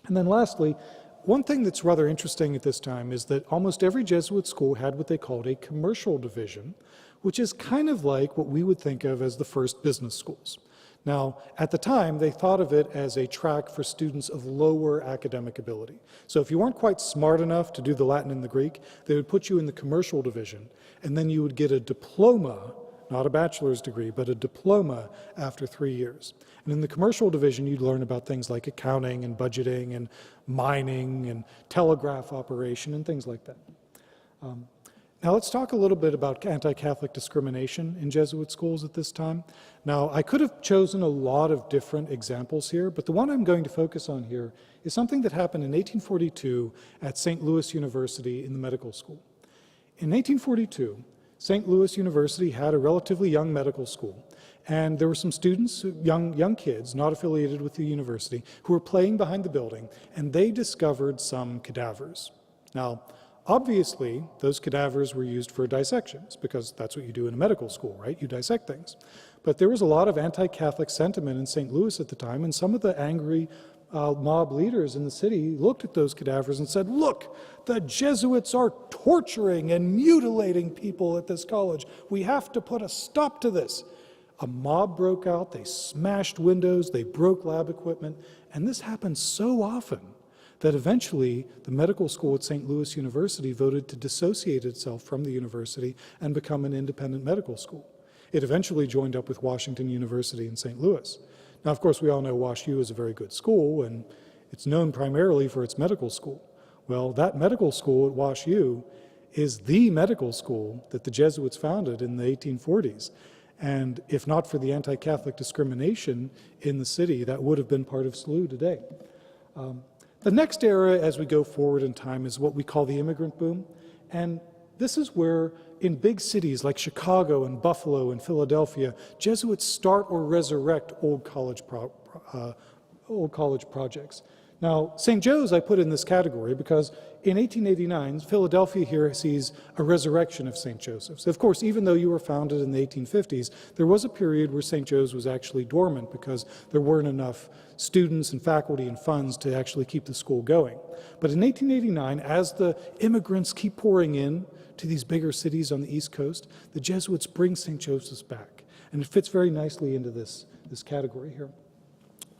And then lastly, one thing that's rather interesting at this time is that almost every Jesuit school had what they called a commercial division, which is kind of like what we would think of as the first business schools. Now, at the time, they thought of it as a track for students of lower academic ability. So if you weren't quite smart enough to do the Latin and the Greek, they would put you in the commercial division, and then you would get a diploma, not a bachelor's degree, but a diploma after 3 years. And in the commercial division, you'd learn about things like accounting and budgeting and mining and telegraph operation and things like that. Now let's talk a little bit about anti-Catholic discrimination in Jesuit schools at this time. Now, I could have chosen a lot of different examples here, but the one I'm going to focus on here is something that happened in 1842 at St. Louis University in the medical school. In 1842, St. Louis University had a relatively young medical school, and there were some students, young kids, not affiliated with the university, who were playing behind the building, and they discovered some cadavers. Now, obviously, those cadavers were used for dissections, because that's what you do in a medical school, right? You dissect things. But there was a lot of anti-Catholic sentiment in St. Louis at the time, and some of the angry mob leaders in the city looked at those cadavers and said, look, the Jesuits are torturing and mutilating people at this college. We have to put a stop to this. A mob broke out, they smashed windows, they broke lab equipment, and this happened so often that eventually the medical school at St. Louis University voted to dissociate itself from the university and become an independent medical school. It eventually joined up with Washington University in St. Louis. Now, of course, we all know WashU is a very good school, and it's known primarily for its medical school. Well, that medical school at WashU is the medical school that the Jesuits founded in the 1840s. And if not for the anti-Catholic discrimination in the city, that would have been part of SLU today. The next era as we go forward in time is what we call the immigrant boom. And this is where in big cities like Chicago and Buffalo and Philadelphia, Jesuits start or resurrect old college projects. Now, St. Joe's I put in this category because in 1889, Philadelphia here sees a resurrection of St. Joseph's. Of course, even though you were founded in the 1850s, there was a period where St. Joe's was actually dormant because there weren't enough students and faculty and funds to actually keep the school going. But in 1889, as the immigrants keep pouring in to these bigger cities on the East Coast, the Jesuits bring St. Joseph's back. And it fits very nicely into this category here.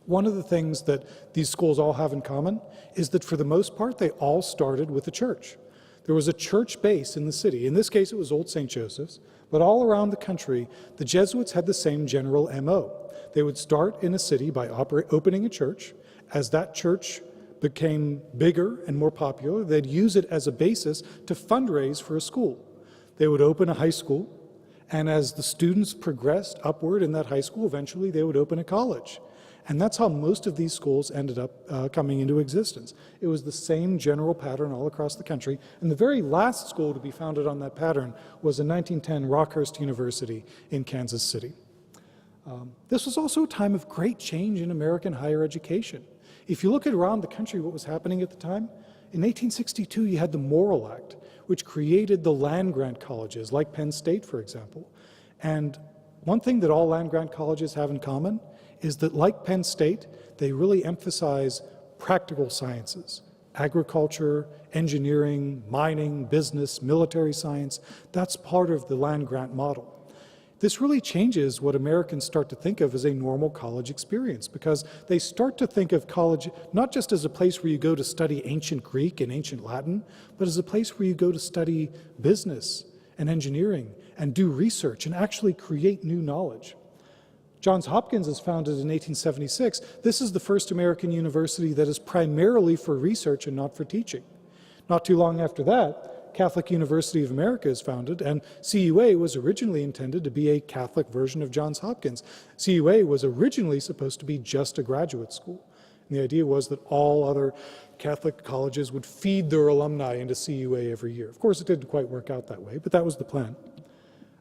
One of the things that these schools all have in common is that for the most part, they all started with a church. There was a church base in the city. In this case, it was Old St. Joseph's, but all around the country, the Jesuits had the same general MO. They would start in a city by opening a church. As that church became bigger and more popular, they'd use it as a basis to fundraise for a school. They would open a high school, and as the students progressed upward in that high school, eventually they would open a college. And that's how most of these schools ended up coming into existence. It was the same general pattern all across the country. And the very last school to be founded on that pattern was in 1910 Rockhurst University in Kansas City. This was also a time of great change in American higher education. If you look at around the country what was happening at the time, in 1862 you had the Morrill Act, which created the land-grant colleges, like Penn State, for example. And one thing that all land-grant colleges have in common is that, like Penn State, they really emphasize practical sciences, agriculture, engineering, mining, business, military science. That's part of the land-grant model. This really changes what Americans start to think of as a normal college experience, because they start to think of college not just as a place where you go to study ancient Greek and ancient Latin, but as a place where you go to study business and engineering and do research and actually create new knowledge. Johns Hopkins is founded in 1876. This is the first American university that is primarily for research and not for teaching. Not too long after that, Catholic University of America is founded, and CUA was originally intended to be a Catholic version of Johns Hopkins. CUA was originally supposed to be just a graduate school. And the idea was that all other Catholic colleges would feed their alumni into CUA every year. Of course, it didn't quite work out that way, but that was the plan.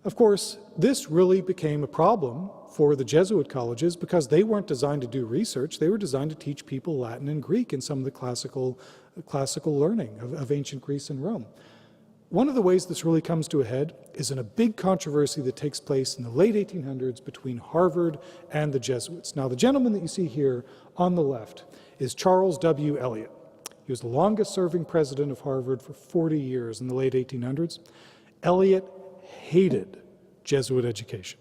Of course, this really became a problem for the Jesuit colleges because they weren't designed to do research. They were designed to teach people Latin and Greek and some of the classical learning of ancient Greece and Rome. One of the ways this really comes to a head is in a big controversy that takes place in the late 1800s between Harvard and the Jesuits. Now, the gentleman that you see here on the left is Charles W. Eliot. He was the longest-serving president of Harvard for 40 years in the late 1800s. Eliot hated Jesuit education,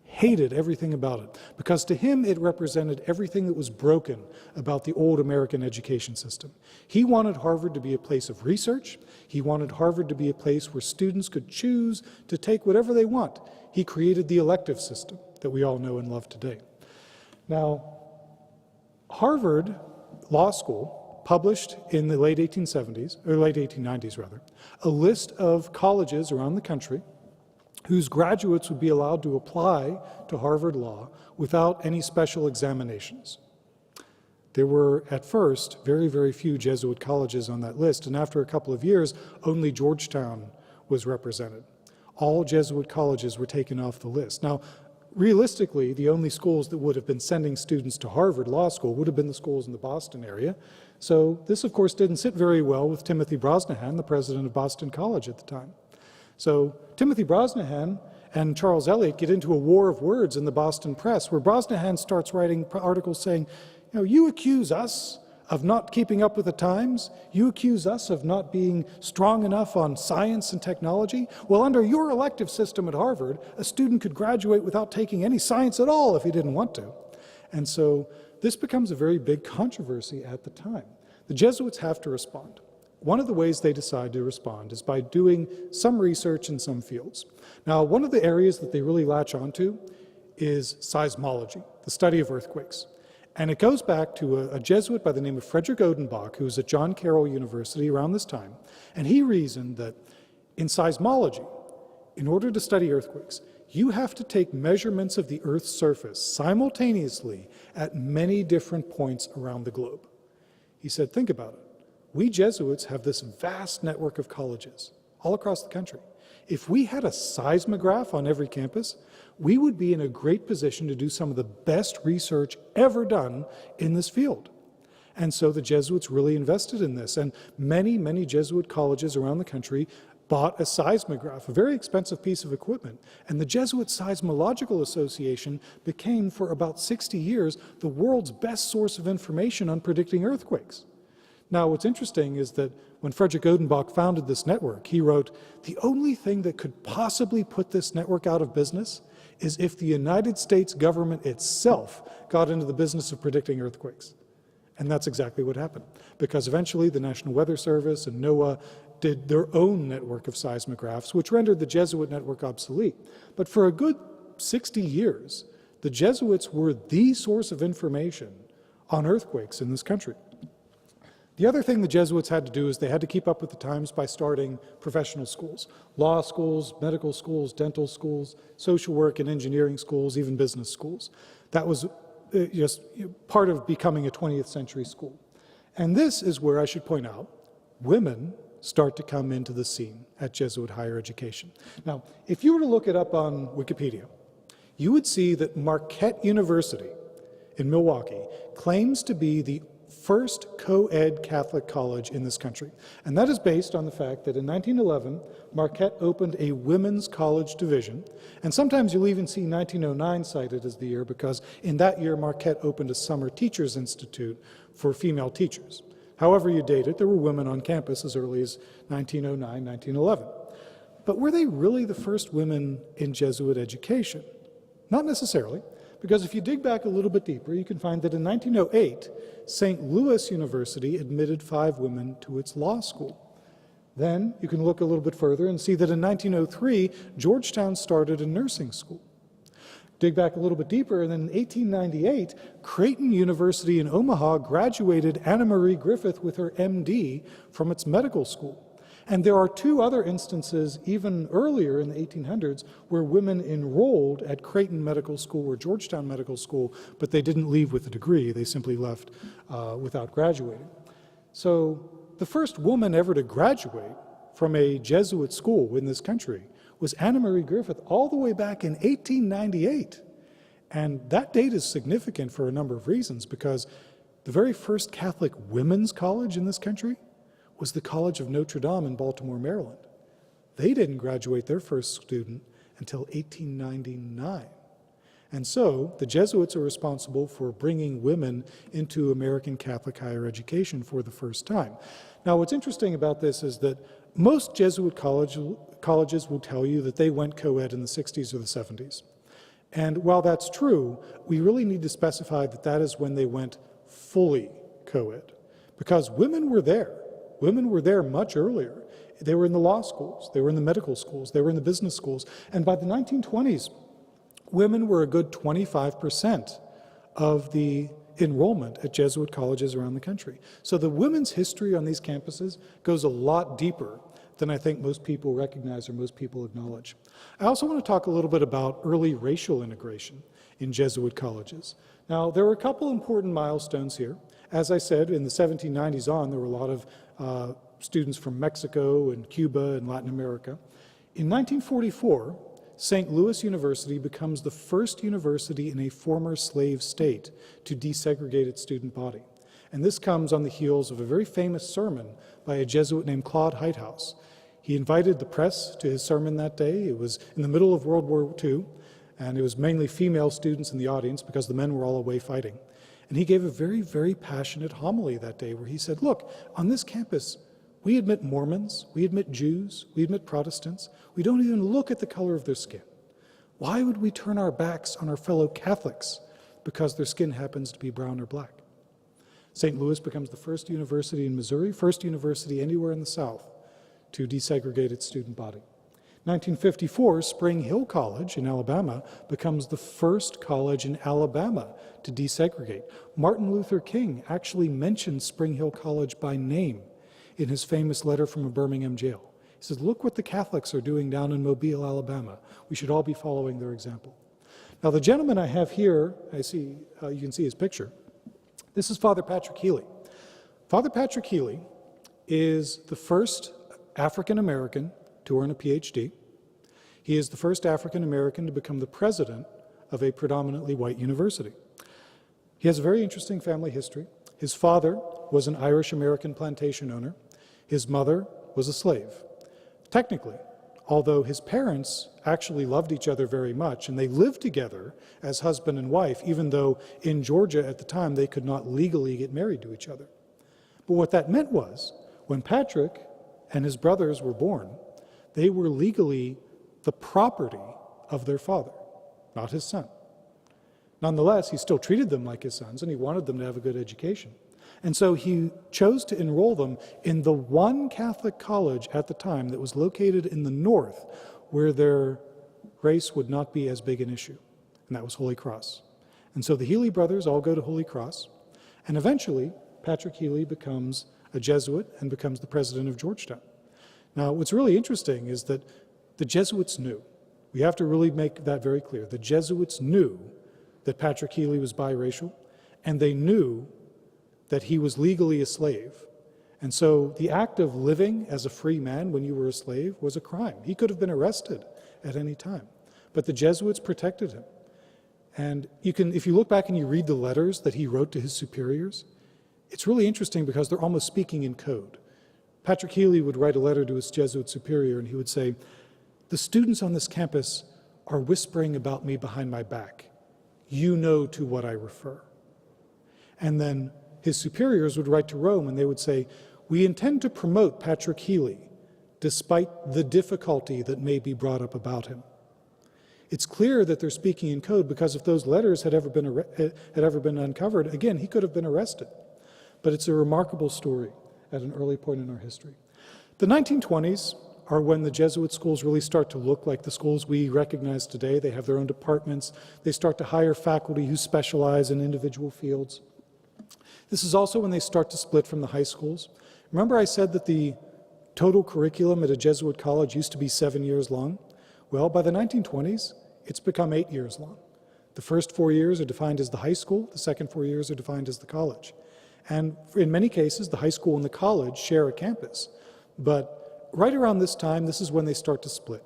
hated everything about it, because to him it represented everything that was broken about the old American education system. He wanted Harvard to be a place of research. He wanted Harvard to be a place where students could choose to take whatever they want. He created the elective system that we all know and love today. Now, Harvard Law School published in the late 1870s, or late 1890s rather, a list of colleges around the country whose graduates would be allowed to apply to Harvard Law without any special examinations. There were, at first, very, very few Jesuit colleges on that list, and after a couple of years, only Georgetown was represented. All Jesuit colleges were taken off the list. Now, realistically, the only schools that would have been sending students to Harvard Law School would have been the schools in the Boston area. So this, of course, didn't sit very well with Timothy Brosnahan, the president of Boston College at the time. So Timothy Brosnahan and Charles Eliot get into a war of words in the Boston press, where Brosnahan starts writing articles saying, you accuse us of not keeping up with the times. You accuse us of not being strong enough on science and technology. Well, under your elective system at Harvard, a student could graduate without taking any science at all if he didn't want to. And so this becomes a very big controversy at the time. The Jesuits have to respond. One of the ways they decide to respond is by doing some research in some fields. Now, one of the areas that they really latch onto is seismology, the study of earthquakes. And it goes back to a Jesuit by the name of Frederick Odenbach, who was at John Carroll University around this time. And he reasoned that in seismology, in order to study earthquakes, you have to take measurements of the Earth's surface simultaneously at many different points around the globe. He said, think about it. We Jesuits have this vast network of colleges all across the country. If we had a seismograph on every campus, we would be in a great position to do some of the best research ever done in this field. And so the Jesuits really invested in this, and many, many Jesuit colleges around the country bought a seismograph, a very expensive piece of equipment. And the Jesuit Seismological Association became, for about 60 years, the world's best source of information on predicting earthquakes. Now, what's interesting is that when Frederick Odenbach founded this network, he wrote, "The only thing that could possibly put this network out of business is if the United States government itself got into the business of predicting earthquakes." And that's exactly what happened, because eventually the National Weather Service and NOAA did their own network of seismographs, which rendered the Jesuit network obsolete. But for a good 60 years, the Jesuits were the source of information on earthquakes in this country. The other thing the Jesuits had to do is they had to keep up with the times by starting professional schools, law schools, medical schools, dental schools, social work and engineering schools, even business schools. That was just part of becoming a 20th century school. And this is where I should point out, women start to come into the scene at Jesuit higher education. Now, if you were to look it up on Wikipedia, you would see that Marquette University in Milwaukee claims to be the first co-ed Catholic college in this country. And that is based on the fact that in 1911, Marquette opened a women's college division. And sometimes you'll even see 1909 cited as the year, because in that year, Marquette opened a summer teachers institute for female teachers. However you date it, there were women on campus as early as 1909, 1911. But were they really the first women in Jesuit education? Not necessarily. Because if you dig back a little bit deeper, you can find that in 1908, St. Louis University admitted 5 women to its law school. Then you can look a little bit further and see that in 1903, Georgetown started a nursing school. Dig back a little bit deeper, and then in 1898, Creighton University in Omaha graduated Anna Marie Griffith with her MD from its medical school. And there are 2 other instances even earlier in the 1800s where women enrolled at Creighton Medical School or Georgetown Medical School, but they didn't leave with a degree. They simply left without graduating. So the first woman ever to graduate from a Jesuit school in this country was Anna Marie Griffith all the way back in 1898. And that date is significant for a number of reasons, because the very first Catholic women's college in this country was the College of Notre Dame in Baltimore, Maryland. They didn't graduate their first student until 1899. And so the Jesuits are responsible for bringing women into American Catholic higher education for the first time. Now, what's interesting about this is that most Jesuit colleges will tell you that they went co-ed in the 60s or the 70s. And while that's true, we really need to specify that that is when they went fully co-ed, because women were there. Women were there much earlier. They were in the law schools, they were in the medical schools, they were in the business schools. And by the 1920s, women were a good 25% of the enrollment at Jesuit colleges around the country. So the women's history on these campuses goes a lot deeper than I think most people recognize or most people acknowledge. I also want to talk a little bit about early racial integration in Jesuit colleges. Now, there were a couple important milestones here. As I said, in the 1790s on, there were a lot of students from Mexico and Cuba and Latin America. In 1944, St. Louis University becomes the first university in a former slave state to desegregate its student body. And this comes on the heels of a very famous sermon by a Jesuit named Claude Heighthouse. He invited the press to his sermon that day. It was in the middle of World War II, and it was mainly female students in the audience because the men were all away fighting. And he gave a very, very passionate homily that day where he said, look, on this campus, we admit Mormons, we admit Jews, we admit Protestants. We don't even look at the color of their skin. Why would we turn our backs on our fellow Catholics because their skin happens to be brown or black? St. Louis becomes the first university in Missouri, first university anywhere in the South to desegregate its student body. 1954, Spring Hill College in Alabama becomes the first college in Alabama to desegregate. Martin Luther King actually mentioned Spring Hill College by name in his famous letter from a Birmingham jail. He says, look what the Catholics are doing down in Mobile, Alabama. We should all be following their example. Now, the gentleman I have here, you can see his picture. This is Father Patrick Healy. Father Patrick Healy is the first African-American to earn a PhD. He is the first African-American to become the president of a predominantly white university. He has a very interesting family history. His father was an Irish-American plantation owner. His mother was a slave. Technically, although his parents actually loved each other very much, and they lived together as husband and wife, even though in Georgia at the time they could not legally get married to each other. But what that meant was, when Patrick and his brothers were born, they were legally the property of their father, not his son. Nonetheless, he still treated them like his sons, and he wanted them to have a good education. And so he chose to enroll them in the one Catholic college at the time that was located in the north, where their race would not be as big an issue, and that was Holy Cross. And so the Healy brothers all go to Holy Cross, and eventually Patrick Healy becomes a Jesuit and becomes the president of Georgetown. Now, what's really interesting is that the Jesuits knew. We have to really make that very clear. The Jesuits knew that Patrick Healy was biracial, and they knew that he was legally a slave. And so the act of living as a free man when you were a slave was a crime. He could have been arrested at any time. But the Jesuits protected him. And if you look back and you read the letters that he wrote to his superiors, it's really interesting because they're almost speaking in code. Patrick Healy would write a letter to his Jesuit superior, and he would say, "The students on this campus are whispering about me behind my back. You know to what I refer." And then his superiors would write to Rome, and they would say, "We intend to promote Patrick Healy, despite the difficulty that may be brought up about him." It's clear that they're speaking in code, because if those letters had ever been uncovered, again, he could have been arrested. But it's a remarkable story at an early point in our history. The 1920s are when the Jesuit schools really start to look like the schools we recognize today. They have their own departments. They start to hire faculty who specialize in individual fields. This is also when they start to split from the high schools. Remember I said that the total curriculum at a Jesuit college used to be 7 years long? Well, by the 1920s, it's become 8 years long. The first 4 years are defined as the high school. The second 4 years are defined as the college. And in many cases, the high school and the college share a campus. But right around this time, this is when they start to split.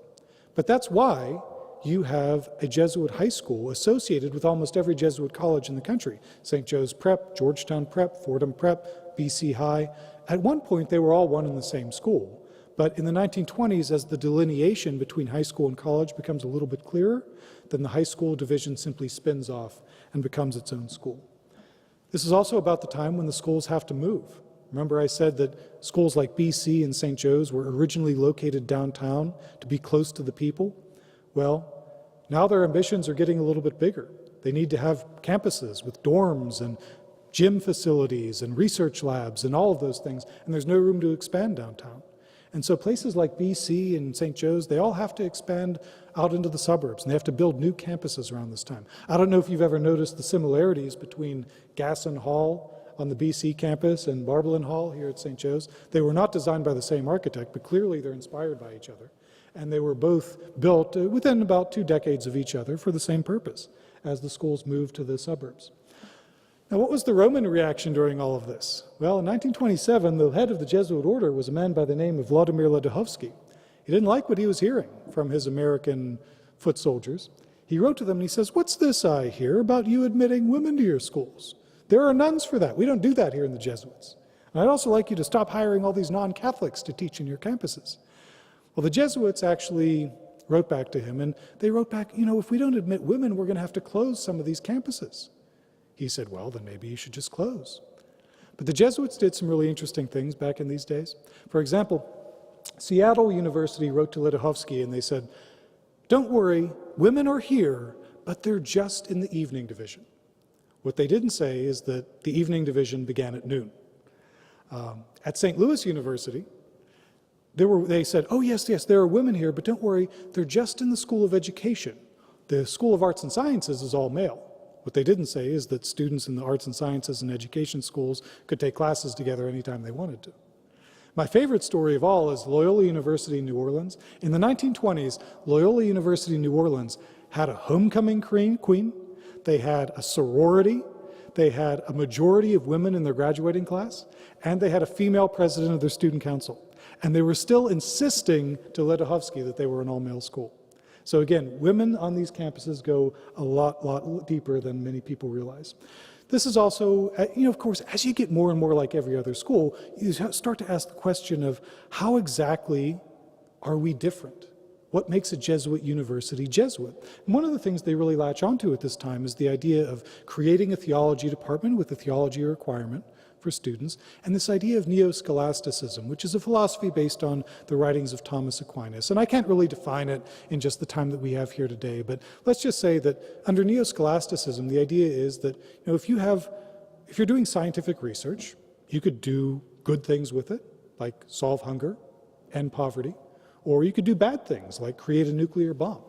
But that's why you have a Jesuit high school associated with almost every Jesuit college in the country. St. Joe's Prep, Georgetown Prep, Fordham Prep, BC High. At one point, they were all one and the same school. But in the 1920s, as the delineation between high school and college becomes a little bit clearer, then the high school division simply spins off and becomes its own school. This is also about the time when the schools have to move. Remember I said that schools like BC and St. Joe's were originally located downtown to be close to the people? Well, now their ambitions are getting a little bit bigger. They need to have campuses with dorms and gym facilities and research labs and all of those things, and there's no room to expand downtown. And so places like BC and St. Joe's, they all have to expand out into the suburbs, and they have to build new campuses around this time. I don't know if you've ever noticed the similarities between Gasson Hall on the BC campus and Barberlin Hall here at St. Joe's. They were not designed by the same architect, but clearly they're inspired by each other. And they were both built within about 2 decades of each other for the same purpose as the schools moved to the suburbs. Now, what was the Roman reaction during all of this? Well, in 1927, the head of the Jesuit order was a man by the name of Vladimir Ledechovsky. He didn't like what he was hearing from his American foot soldiers. He wrote to them and he says, "What's this I hear about you admitting women to your schools? There are nuns for that. We don't do that here in the Jesuits. And I'd also like you to stop hiring all these non-Catholics to teach in your campuses." Well, the Jesuits actually wrote back to him, and they wrote back, "If we don't admit women, we're going to have to close some of these campuses." He said, "Well, then maybe you should just close." But the Jesuits did some really interesting things back in these days. For example, Seattle University wrote to Ledechovsky and they said, "Don't worry, women are here, but they're just in the evening division." What they didn't say is that the evening division began at noon. At St. Louis University, they said, "Oh, yes, there are women here, but don't worry, they're just in the School of Education. The School of Arts and Sciences is all male." What they didn't say is that students in the arts and sciences and education schools could take classes together anytime they wanted to. My favorite story of all is Loyola University in New Orleans. In the 1920s, Loyola University in New Orleans had a homecoming queen, they had a sorority, they had a majority of women in their graduating class, and they had a female president of their student council. And they were still insisting to Ledechovsky that they were an all-male school. So again, women on these campuses go a lot deeper than many people realize. This is also, of course, as you get more and more like every other school, you start to ask the question of how exactly are we different? What makes a Jesuit university Jesuit? And one of the things they really latch onto at this time is the idea of creating a theology department with a theology requirement for students, and this idea of neo-scholasticism, which is a philosophy based on the writings of Thomas Aquinas. And I can't really define it in just the time that we have here today, but let's just say that under neo-scholasticism, the idea is that if you're doing scientific research, you could do good things with it, like solve hunger, end poverty, or you could do bad things, like create a nuclear bomb.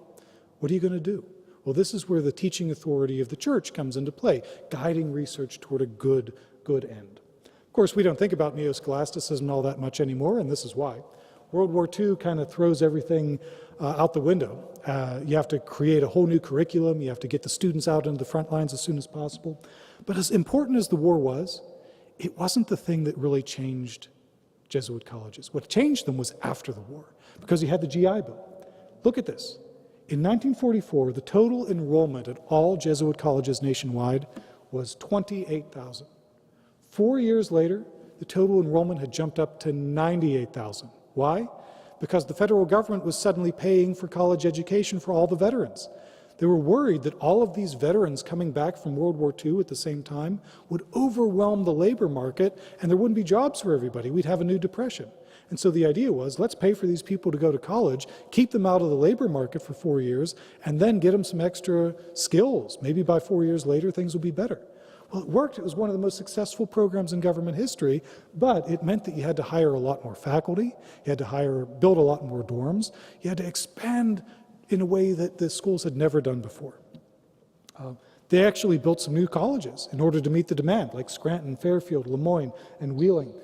What are you going to do? Well, this is where the teaching authority of the church comes into play, guiding research toward a good end. Of course, we don't think about neo-scholasticism all that much anymore, and this is why. World War II kind of throws everything out the window. You have to create a whole new curriculum. You have to get the students out into the front lines as soon as possible. But as important as the war was, it wasn't the thing that really changed Jesuit colleges. What changed them was after the war, because you had the GI Bill. Look at this. In 1944, the total enrollment at all Jesuit colleges nationwide was 28,000. 4 years later, the total enrollment had jumped up to 98,000. Why? Because the federal government was suddenly paying for college education for all the veterans. They were worried that all of these veterans coming back from World War II at the same time would overwhelm the labor market and there wouldn't be jobs for everybody. We'd have a new depression. And so the idea was, let's pay for these people to go to college, keep them out of the labor market for 4 years, and then get them some extra skills. Maybe by 4 years later, things will be better. Well, it worked. It was one of the most successful programs in government history, but it meant that you had to hire a lot more faculty, you had to build a lot more dorms, you had to expand in a way that the schools had never done before. They actually built some new colleges in order to meet the demand, like Scranton, Fairfield, Lemoyne, and Wheeling.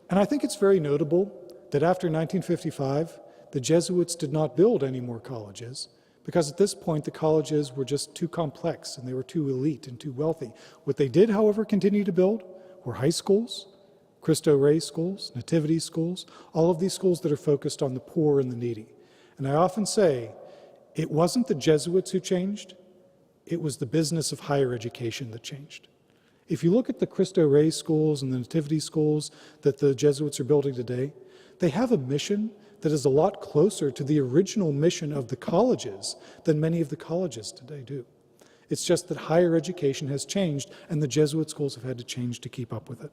And I think it's very notable that after 1955, the Jesuits did not build any more colleges, because at this point the colleges were just too complex and they were too elite and too wealthy. What they did, however, continue to build were high schools, Cristo Rey schools, nativity schools, all of these schools that are focused on the poor and the needy. And I often say, it wasn't the Jesuits who changed, it was the business of higher education that changed. If you look at the Cristo Rey schools and the nativity schools that the Jesuits are building today, they have a mission that is a lot closer to the original mission of the colleges than many of the colleges today do. It's just that higher education has changed, and the Jesuit schools have had to change to keep up with it.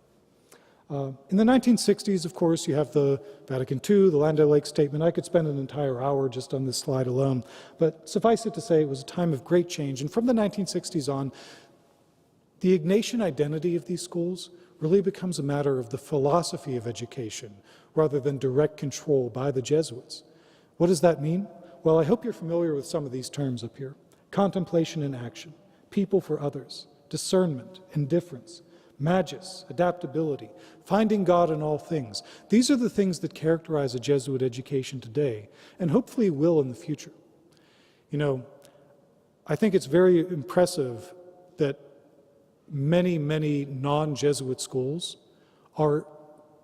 In the 1960s, of course, you have the Vatican II, the Land O'Lakes Statement. I could spend an entire hour just on this slide alone, but suffice it to say it was a time of great change. And from the 1960s on, the Ignatian identity of these schools really becomes a matter of the philosophy of education rather than direct control by the Jesuits. What does that mean? Well, I hope you're familiar with some of these terms up here. Contemplation and action, people for others, discernment, indifference, magis, adaptability, finding God in all things. These are the things that characterize a Jesuit education today, and hopefully will in the future. I think it's very impressive that many non-Jesuit schools are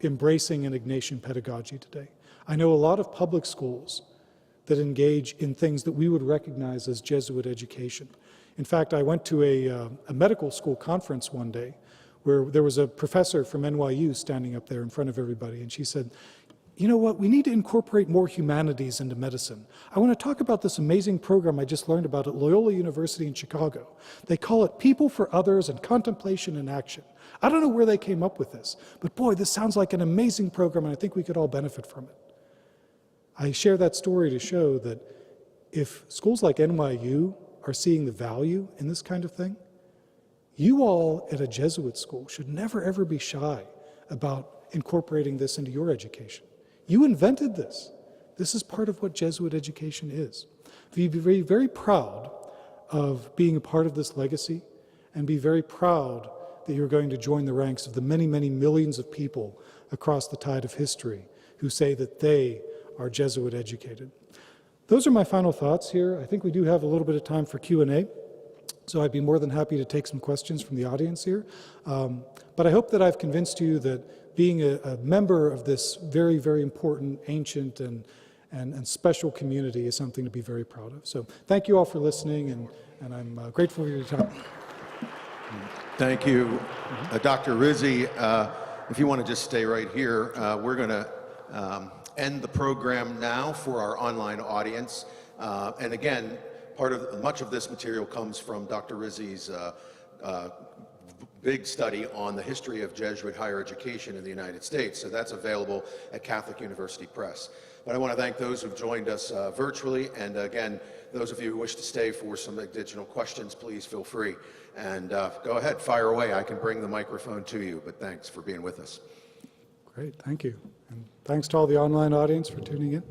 embracing an Ignatian pedagogy today. I know a lot of public schools that engage in things that we would recognize as Jesuit education. In fact, I went to a medical school conference one day where there was a professor from NYU standing up there in front of everybody, and she said, you know what, we need to incorporate more humanities into medicine. I want to talk about this amazing program I just learned about at Loyola University in Chicago. They call it People for Others and Contemplation and Action. I don't know where they came up with this, but boy, this sounds like an amazing program, and I think we could all benefit from it. I share that story to show that if schools like NYU are seeing the value in this kind of thing, you all at a Jesuit school should never ever be shy about incorporating this into your education. You invented this. This is part of what Jesuit education is. Be very, very proud of being a part of this legacy, and be very proud that you're going to join the ranks of the many millions of people across the tide of history who say that they are Jesuit educated. Those are my final thoughts here. I think we do have a little bit of time for Q&A, so I'd be more than happy to take some questions from the audience here. But I hope that I've convinced you that being a member of this very, very important, ancient, and special community is something to be very proud of. So thank you all for listening, and I'm grateful for your time. Thank you, Dr. Rizzi. If you want to just stay right here, we're going to end the program now for our online audience. And again, much of this material comes from Dr. Rizzi's big study on the history of Jesuit higher education in the United States. So that's available at Catholic University Press. But I want to thank those who've joined us virtually, and again, those of you who wish to stay for some additional questions, please feel free. And go ahead, fire away. I can bring the microphone to you, but thanks for being with us. Great, thank you. And thanks to all the online audience for tuning in.